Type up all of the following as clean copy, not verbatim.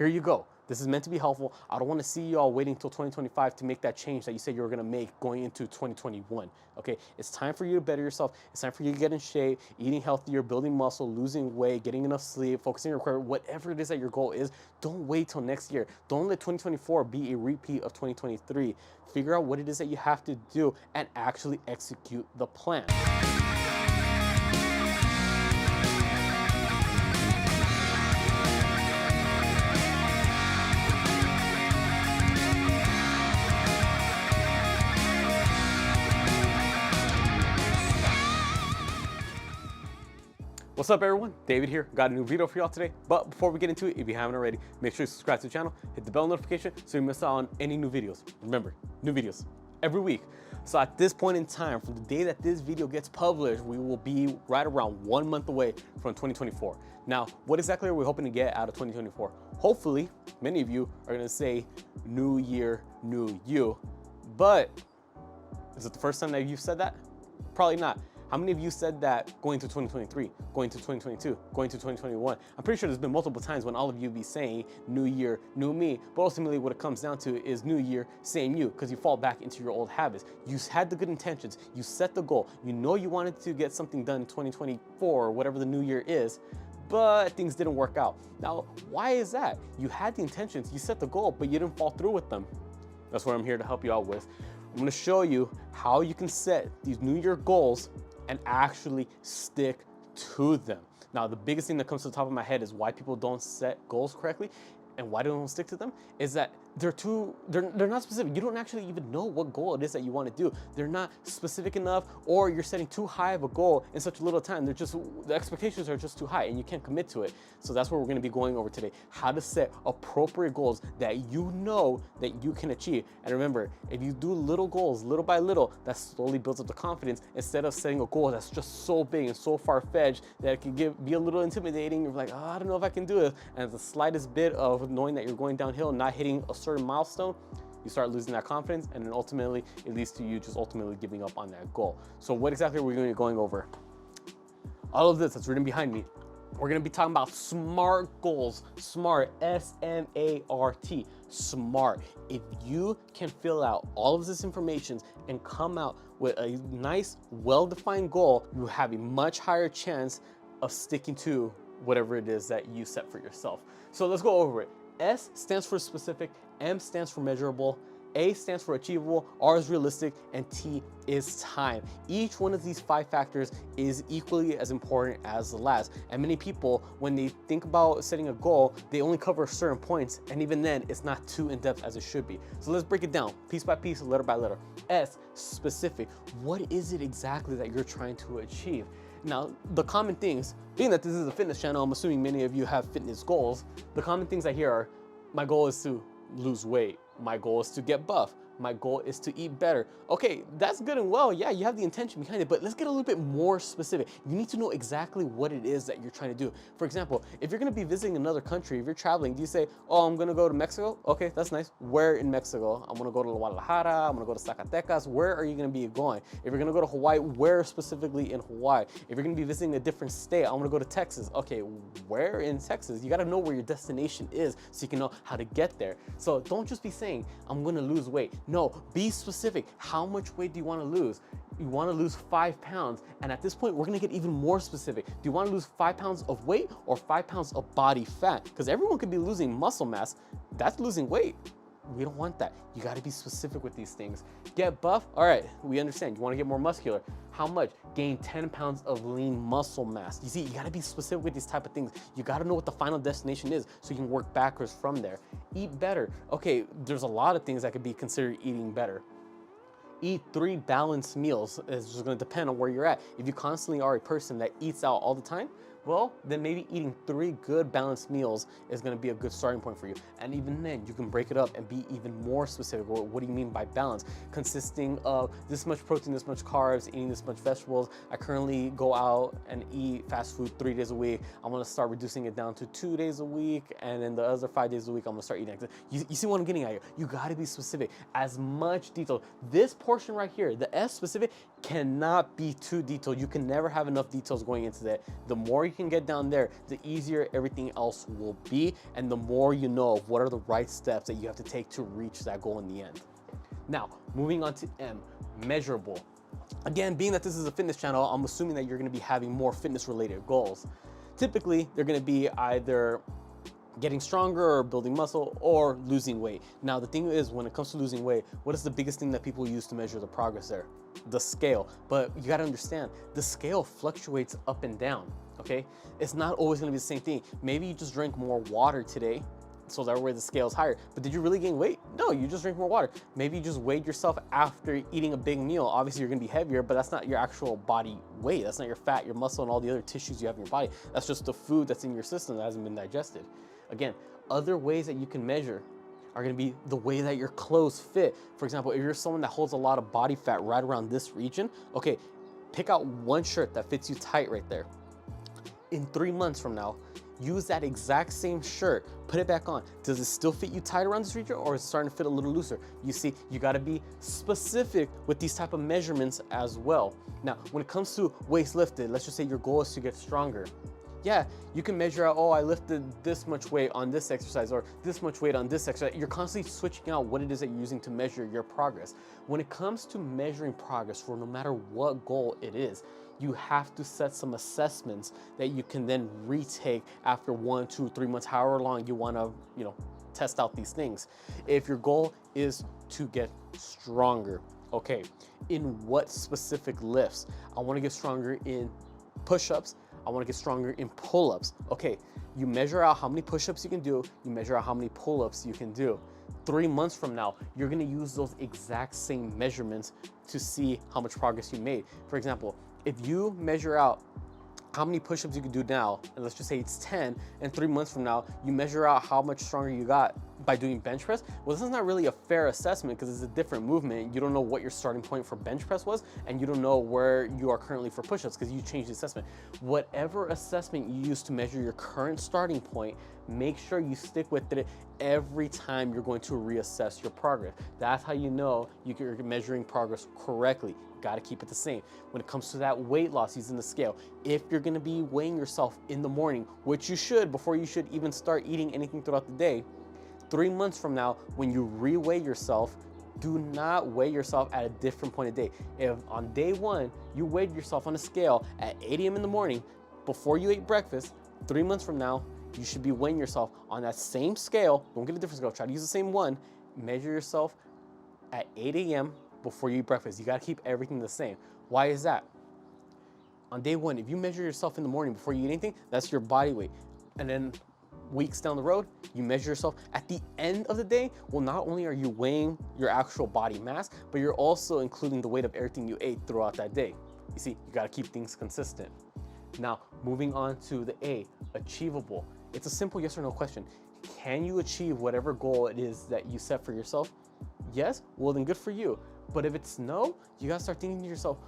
here you go. This is meant to be helpful. I don't want to see y'all waiting until 2025 to make that change that you said you were going to make going into 2021. Okay, it's time for you to better yourself. It's time for you to get in shape, eating healthier, building muscle, losing weight, getting enough sleep, focusing on your career, whatever it is that your goal is. Don't wait till next year. Don't let 2024 be a repeat of 2023. Figure out what it is that you have to do and actually execute the plan. What's up, everyone? David here. Got a new video for y'all today. But before we get into it, if you haven't already, make sure you subscribe to the channel, hit the bell notification so you miss out on any new videos. Remember, new videos every week. So at this point in time, from the day that this video gets published, we will be right around 1 month away from 2024. Now, what exactly are we hoping to get out of 2024? Hopefully, many of you are gonna say, new year, new you. But is it the first time that you've said that? Probably not. How many of you said that going to 2023, going to 2022, going to 2021? I'm pretty sure there's been multiple times when all of you be saying new year, new me, but ultimately what it comes down to is new year, same you, because you fall back into your old habits. You had the good intentions, you set the goal, you know you wanted to get something done in 2024 or whatever the new year is, but things didn't work out. Now, why is that? You had the intentions, you set the goal, but you didn't follow through with them. That's what I'm here to help you out with. I'm gonna show you how you can set these new year goals and actually stick to them. Now, the biggest thing that comes to the top of my head is why people don't set goals correctly and why they don't stick to them is that they're not specific. You don't actually even know what goal it is that you want to do. They're not specific enough, or you're setting too high of a goal in such a little time. The expectations are just too high and you can't commit to it. So that's what we're going to be going over today. How to set appropriate goals that you know that you can achieve. And remember, if you do little goals, little by little, that slowly builds up the confidence instead of setting a goal that's just so big and so far-fetched that it can be a little intimidating. You're like, oh, I don't know if I can do it. And the slightest bit of knowing that you're going downhill, not hitting a certain milestone, you start losing that confidence, and then ultimately it leads to you just ultimately giving up on that goal. So what exactly are we going to be going over? All of this that's written behind me. We're going to be talking about SMART goals. SMART, S-M-A-R-T, SMART. If you can fill out all of this information and come out with a nice, well-defined goal, you have a much higher chance of sticking to whatever it is that you set for yourself. So let's go over it. S stands for specific, M stands for measurable, A stands for achievable, R is realistic, and T is time. Each one of these 5 factors is equally as important as the last. And many people, when they think about setting a goal, they only cover certain points, and even then, it's not too in-depth as it should be. So let's break it down, piece by piece, letter by letter. S, specific. What is it exactly that you're trying to achieve? Now, the common things, being that this is a fitness channel, I'm assuming many of you have fitness goals. The common things I hear are, my goal is to lose weight. My goal is to get buff. My goal is to eat better. Okay, that's good and well. Yeah, you have the intention behind it, but let's get a little bit more specific. You need to know exactly what it is that you're trying to do. For example, if you're gonna be visiting another country, if you're traveling, do you say, oh, I'm gonna go to Mexico? Okay, that's nice. Where in Mexico? I'm gonna go to Guadalajara, I'm gonna go to Zacatecas. Where are you gonna be going? If you're gonna go to Hawaii, where specifically in Hawaii? If you're gonna be visiting a different state, I'm gonna go to Texas. Okay, where in Texas? You gotta know where your destination is so you can know how to get there. So don't just be saying, I'm gonna lose weight. No, be specific. How much weight do you want to lose? You want to lose 5 pounds. And at this point, we're going to get even more specific. Do you want to lose 5 pounds of weight or 5 pounds of body fat? Because everyone could be losing muscle mass. That's losing weight. We don't want that. You got to be specific with these things. Get buff. All right, we understand. You want to get more muscular. How much? Gain 10 pounds of lean muscle mass. You see, you got to be specific with these type of things. You got to know what the final destination is so you can work backwards from there. Eat better. Okay, there's a lot of things that could be considered eating better. Eat 3 balanced meals. It's just going to depend on where you're at. If you constantly are a person that eats out all the time, well, then maybe eating 3 good balanced meals is gonna be a good starting point for you. And even then, you can break it up and be even more specific. What do you mean by balance? Consisting of this much protein, this much carbs, eating this much vegetables. I currently go out and eat fast food 3 days a week. I'm gonna start reducing it down to 2 days a week, and then the other 5 days a week, I'm gonna start eating. You see what I'm getting at here? You gotta be specific. As much detail. This portion right here, the S specific, cannot be too detailed. You can never have enough details going into that. The more you can get down there, the easier everything else will be, and the more you know of what are the right steps that you have to take to reach that goal in the end. Now, moving on to M, measurable. Again, being that this is a fitness channel, I'm assuming that you're gonna be having more fitness related goals. Typically, they're gonna be either getting stronger or building muscle or losing weight. Now, the thing is, when it comes to losing weight, what is the biggest thing that people use to measure the progress there? The scale. But you gotta understand, the scale fluctuates up and down, okay? It's not always gonna be the same thing. Maybe you just drank more water today, so that way the scale is higher. But did you really gain weight? No, you just drink more water. Maybe you just weighed yourself after eating a big meal. Obviously, you're gonna be heavier, but that's not your actual body weight. That's not your fat, your muscle, and all the other tissues you have in your body. That's just the food that's in your system that hasn't been digested. Again, other ways that you can measure are gonna be the way that your clothes fit. For example, if you're someone that holds a lot of body fat right around this region, okay, pick out one shirt that fits you tight right there. In 3 months from now, use that exact same shirt, put it back on. Does it still fit you tight around this region, or is it starting to fit a little looser? You see, you gotta be specific with these type of measurements as well. Now, when it comes to weights lifted, let's just say your goal is to get stronger. Yeah, you can measure out, oh, I lifted this much weight on this exercise or this much weight on this exercise. You're constantly switching out what it is that you're using to measure your progress. When it comes to measuring progress for no matter what goal it is, you have to set some assessments that you can then retake after 1, 2, 3 months, however long you want to, test out these things. If your goal is to get stronger, okay, in what specific lifts? I want to get stronger in push-ups. I want to get stronger in pull-ups. Okay, you measure out how many push-ups you can do, you measure out how many pull-ups you can do. 3 months from now, you're gonna use those exact same measurements to see how much progress you made. For example, if you measure out how many push-ups you can do now, and let's just say it's 10, and 3 months from now, you measure out how much stronger you got by doing bench press, well, this is not really a fair assessment because it's a different movement. You don't know what your starting point for bench press was, and you don't know where you are currently for push-ups because you changed the assessment. Whatever assessment you use to measure your current starting point, make sure you stick with it every time you're going to reassess your progress. That's how you know you're measuring progress correctly. Got to keep it the same. When it comes to that weight loss using the scale, if you're going to be weighing yourself in the morning, which you should before you should even start eating anything throughout the day, 3 months from now, when you re-weigh yourself, do not weigh yourself at a different point of day. If on day 1, you weighed yourself on a scale at 8 a.m. in the morning before you ate breakfast, 3 months from now, you should be weighing yourself on that same scale. Don't get a different scale, try to use the same one. Measure yourself at 8 a.m. before you eat breakfast. You gotta keep everything the same. Why is that? On day 1, if you measure yourself in the morning before you eat anything, that's your body weight. And then weeks down the road, you measure yourself at the end of the day. Well, not only are you weighing your actual body mass, but you're also including the weight of everything you ate throughout that day. You see, you gotta keep things consistent. Now, moving on to the A, achievable. It's a simple yes or no question. Can you achieve whatever goal it is that you set for yourself? Yes? Well, then good for you. But if it's no, you gotta start thinking to yourself,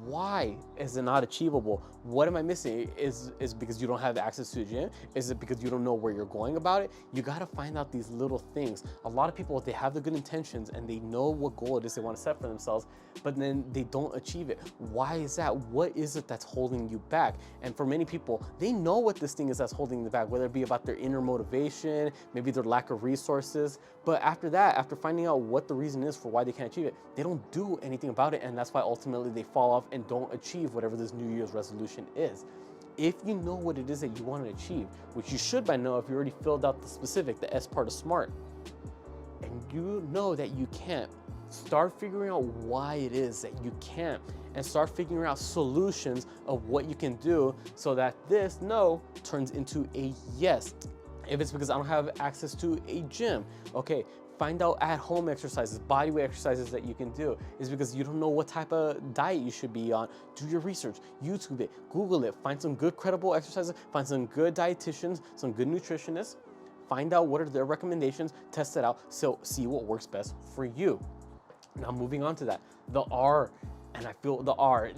why is it not achievable? What am I missing? Is because you don't have access to a gym? Is it because you don't know where you're going about it? You gotta find out these little things. A lot of people, they have the good intentions and they know what goal it is they wanna set for themselves, but then they don't achieve it. Why is that? What is it that's holding you back? And for many people, they know what this thing is that's holding them back, whether it be about their inner motivation, maybe their lack of resources. But after that, after finding out what the reason is for why they can't achieve it, they don't do anything about it, and that's why ultimately they fall off and don't achieve whatever this New Year's resolution is. If you know what it is that you want to achieve, which you should by now if you already filled out the specific, the S part of SMART, and you know that you can't, start figuring out why it is that you can't, and start figuring out solutions of what you can do so that this no turns into a yes. If it's because I don't have access to a gym, okay, find out at-home exercises, bodyweight exercises that you can do. Is because you don't know what type of diet you should be on. Do your research, YouTube it, Google it, find some good credible exercises, find some good dietitians, some good nutritionists, find out what are their recommendations, test it out, so see what works best for you. Now moving on to that, the R, and I feel the R,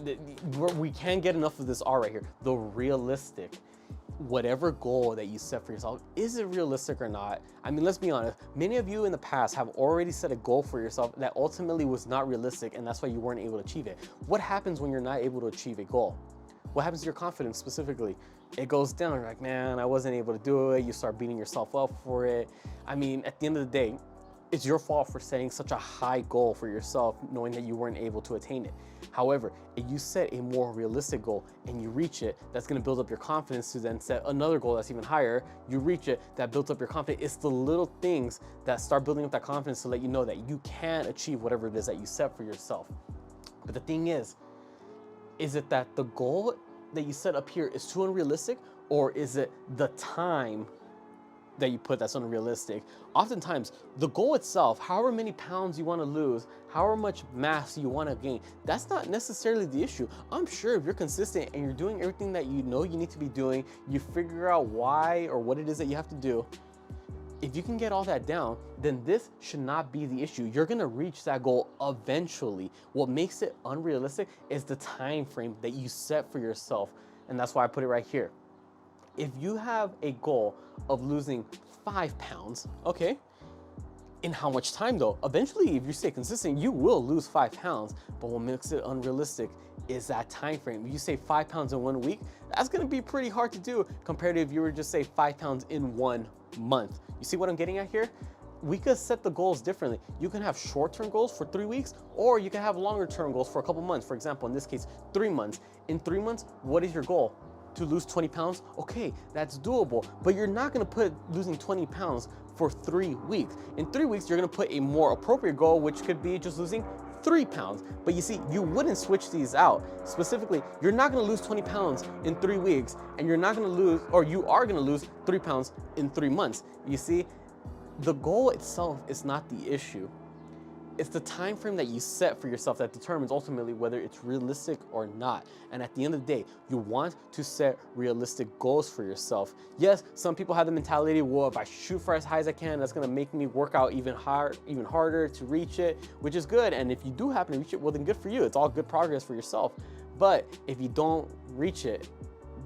we can't get enough of this R right here, the realistic. whatever goal that you set for yourself, is it realistic or not? I mean, let's be honest, many of you in the past have already set a goal for yourself that ultimately was not realistic, and that's why you weren't able to achieve it. What happens when you're not able to achieve a goal? What happens to your confidence specifically? It goes down. You're like, man, I wasn't able to do it. You start beating yourself up for it. I mean, at the end of the day, it's your fault for setting such a high goal for yourself, knowing that you weren't able to attain it. However, if you set a more realistic goal and you reach it, that's gonna build up your confidence to then set another goal that's even higher. You reach it, that builds up your confidence. It's the little things that start building up that confidence to let you know that you can achieve whatever it is that you set for yourself. But the thing is it that the goal that you set up here is too unrealistic, or is it the time that you put that's unrealistic? Oftentimes, the goal itself, however many pounds you want to lose, however much mass you want to gain, that's not necessarily the issue. I'm sure if you're consistent and you're doing everything that you know you need to be doing, you figure out why or what it is that you have to do, if you can get all that down, then this should not be the issue. You're gonna reach that goal eventually. What makes it unrealistic is the time frame that you set for yourself, and that's why I put it right here. If you have a goal of losing 5 pounds, okay, in how much time though? Eventually, if you stay consistent, you will lose 5 pounds, but what makes it unrealistic is that time frame. If you say 5 pounds in 1 week, that's gonna be pretty hard to do compared to if you were just say 5 pounds in 1 month. You see what I'm getting at here? We could set the goals differently. You can have short-term goals for 3 weeks, or you can have longer-term goals for a couple months. For example, in this case, 3 months. In 3 months, what is your goal? To lose 20 pounds? Okay, that's doable, but you're not gonna put losing 20 pounds for 3 weeks. In 3 weeks, you're gonna put a more appropriate goal, which could be just losing 3 pounds. But you see, you wouldn't switch these out. Specifically, you're not gonna lose 20 pounds in 3 weeks, and you're not gonna lose, or you are gonna lose 3 pounds in 3 months. You see, the goal itself is not the issue. It's the time frame that you set for yourself that determines ultimately whether it's realistic or not. And at the end of the day, you want to set realistic goals for yourself. Yes, some people have the mentality, well, if I shoot for as high as I can, that's gonna make me work out even harder to reach it, which is good. And if you do happen to reach it, well, then good for you. It's all good progress for yourself. But if you don't reach it,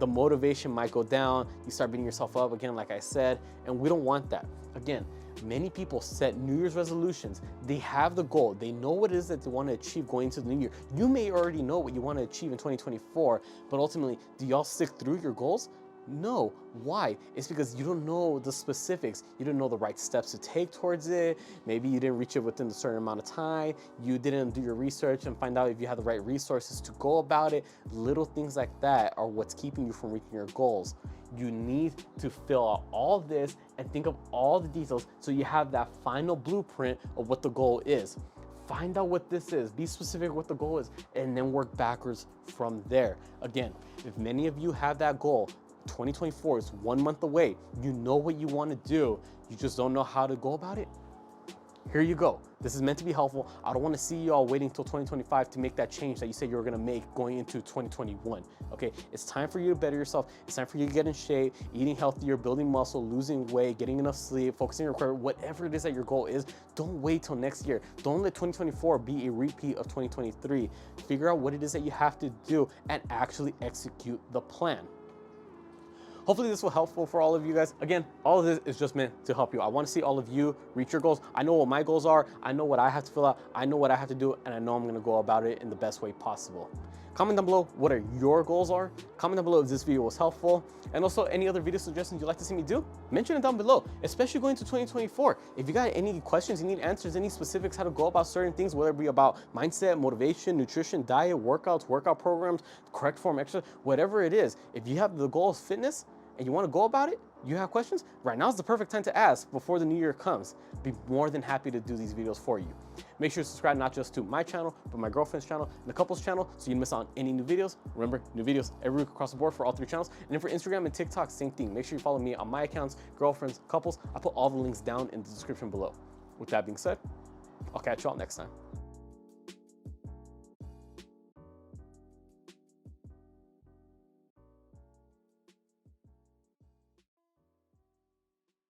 the motivation might go down. You start beating yourself up again, like I said, and we don't want that. Again, many people set New Year's resolutions. They have the goal. They know what it is that they want to achieve going into the new year. You may already know what you want to achieve in 2024, but ultimately, do y'all stick through your goals? No. Why? It's because you don't know the specifics. You don't know the right steps to take towards it. Maybe you didn't reach it within a certain amount of time. You didn't do your research and find out if you have the right resources to go about it. Little things like that are what's keeping you from reaching your goals. You need to fill out all this and think of all the details so you have that final blueprint of what the goal is. Find out what this is, be specific what the goal is, and then work backwards from there. Again, if many of you have that goal, 2024 is 1 month away. You know what you want to do. You just don't know how to go about it. Here you go. This is meant to be helpful. I don't want to see you all waiting until 2025 to make that change that you said you were going to make going into 2021. Okay, it's time for you to better yourself. It's time for you to get in shape, eating healthier, building muscle, losing weight, getting enough sleep, focusing on your career, whatever it is that your goal is. Don't wait till next year. Don't let 2024 be a repeat of 2023. Figure out what it is that you have to do and actually execute the plan. Hopefully this was helpful for all of you guys. Again, all of this is just meant to help you. I want to see all of you reach your goals. I know what my goals are. I know what I have to fill out. I know what I have to do, and I know I'm going to go about it in the best way possible. Comment down below what your goals are. Comment down below if this video was helpful. And also any other video suggestions you'd like to see me do, mention it down below, especially going to 2024. If you got any questions, you need answers, any specifics, how to go about certain things, whether it be about mindset, motivation, nutrition, diet, workouts, workout programs, correct form exercise, whatever it is, if you have the goal of fitness, and you want to go about it, you have questions, right now is the perfect time to ask before the new year comes. I'd be more than happy to do these videos for you. Make sure to subscribe not just to my channel, but my girlfriend's channel and the couple's channel so you don't miss out on any new videos. Remember, new videos every week across the board for all 3 channels. And then for Instagram and TikTok, same thing. Make sure you follow me on my accounts, girlfriends, couples. I put all the links down in the description below. With that being said, I'll catch you all next time.